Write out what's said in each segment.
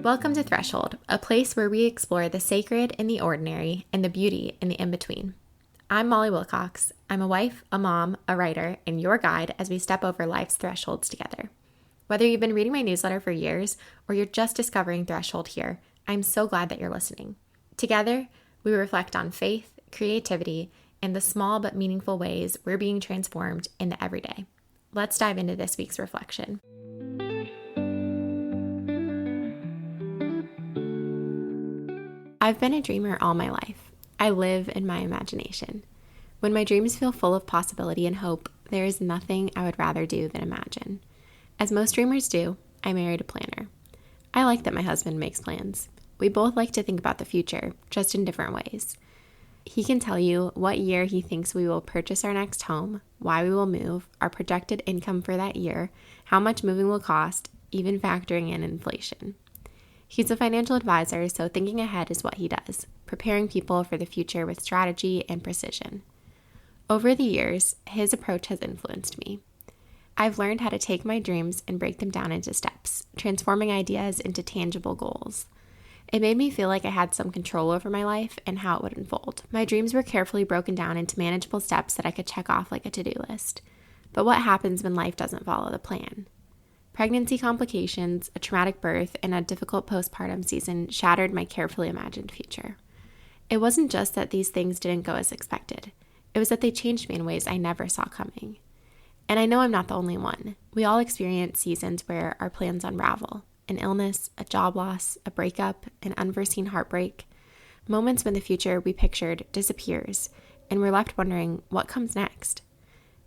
Welcome to Threshold, a place where we explore the sacred in the ordinary and the beauty in the in-between. I'm Molly Wilcox. I'm a wife, a mom, a writer, and your guide as we step over life's thresholds together. Whether you've been reading my newsletter for years or you're just discovering Threshold here, I'm so glad that you're listening. Together, we reflect on faith, creativity, and the small but meaningful ways we're being transformed in the everyday. Let's dive into this week's reflection. I've been a dreamer all my life. I live in my imagination. When my dreams feel full of possibility and hope, there is nothing I would rather do than imagine. As most dreamers do, I married a planner. I like that my husband makes plans. We both like to think about the future, just in different ways. He can tell you what year he thinks we will purchase our next home, why we will move, our projected income for that year, how much moving will cost, even factoring in inflation. He's a financial advisor, so thinking ahead is what he does, preparing people for the future with strategy and precision. Over the years, his approach has influenced me. I've learned how to take my dreams and break them down into steps, transforming ideas into tangible goals. It made me feel like I had some control over my life and how it would unfold. My dreams were carefully broken down into manageable steps that I could check off like a to-do list. But what happens when life doesn't follow the plan? Pregnancy complications, a traumatic birth, and a difficult postpartum season shattered my carefully imagined future. It wasn't just that these things didn't go as expected. It was that they changed me in ways I never saw coming. And I know I'm not the only one. We all experience seasons where our plans unravel. An illness, a job loss, a breakup, an unforeseen heartbreak. Moments when the future we pictured disappears, and we're left wondering what comes next.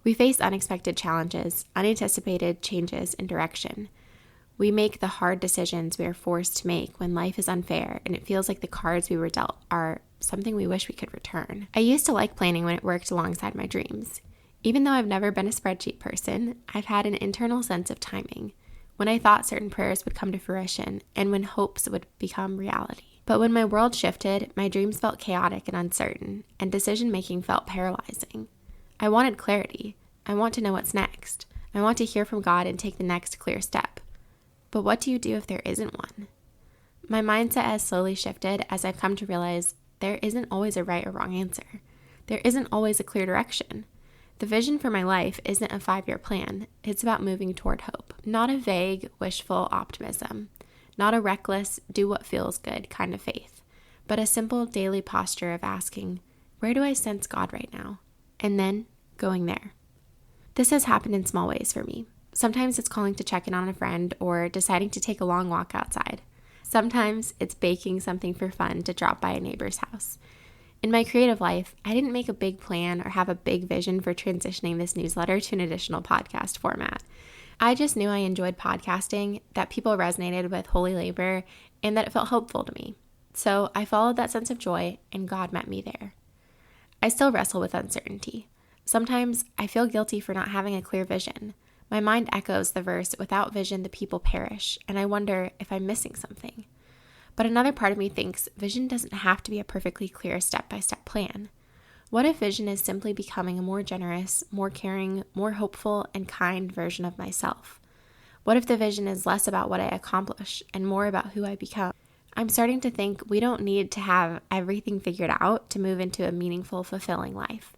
We face unexpected challenges, unanticipated changes in direction. We make the hard decisions we are forced to make when life is unfair and it feels like the cards we were dealt are something we wish we could return. I used to like planning when it worked alongside my dreams. Even though I've never been a spreadsheet person, I've had an internal sense of timing, when I thought certain prayers would come to fruition and when hopes would become reality. But when my world shifted, my dreams felt chaotic and uncertain, and decision-making felt paralyzing. I wanted clarity. I want to know what's next. I want to hear from God and take the next clear step. But what do you do if there isn't one? My mindset has slowly shifted as I've come to realize there isn't always a right or wrong answer. There isn't always a clear direction. The vision for my life isn't a 5-year plan. It's about moving toward hope. Not a vague, wishful optimism. Not a reckless, do what feels good kind of faith. But a simple daily posture of asking, where do I sense God right now? And then going there. This has happened in small ways for me. Sometimes it's calling to check in on a friend or deciding to take a long walk outside. Sometimes it's baking something for fun to drop by a neighbor's house. In my creative life, I didn't make a big plan or have a big vision for transitioning this newsletter to an additional podcast format. I just knew I enjoyed podcasting, that people resonated with Holy Labor, and that it felt hopeful to me. So I followed that sense of joy, and God met me there. I still wrestle with uncertainty. Sometimes I feel guilty for not having a clear vision. My mind echoes the verse, without vision the people perish, and I wonder if I'm missing something. But another part of me thinks vision doesn't have to be a perfectly clear step-by-step plan. What if vision is simply becoming a more generous, more caring, more hopeful, and kind version of myself? What if the vision is less about what I accomplish and more about who I become? I'm starting to think we don't need to have everything figured out to move into a meaningful, fulfilling life.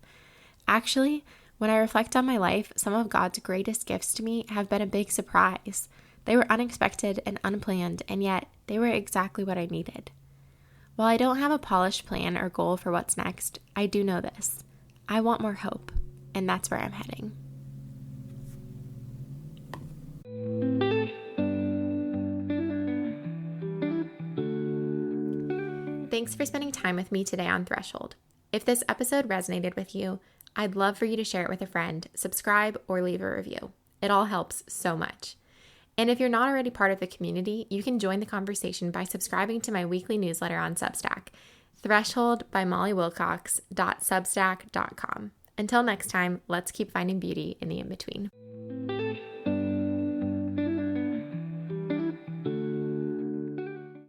Actually, when I reflect on my life, some of God's greatest gifts to me have been a big surprise. They were unexpected and unplanned, and yet they were exactly what I needed. While I don't have a polished plan or goal for what's next, I do know this. I want more hope, and that's where I'm heading. Thanks for spending time with me today on Threshold. If this episode resonated with you, I'd love for you to share it with a friend, subscribe, or leave a review. It all helps so much. And if you're not already part of the community, you can join the conversation by subscribing to my weekly newsletter on Substack, Threshold by mollywilcox.substack.com. Until next time, let's keep finding beauty in the in-between.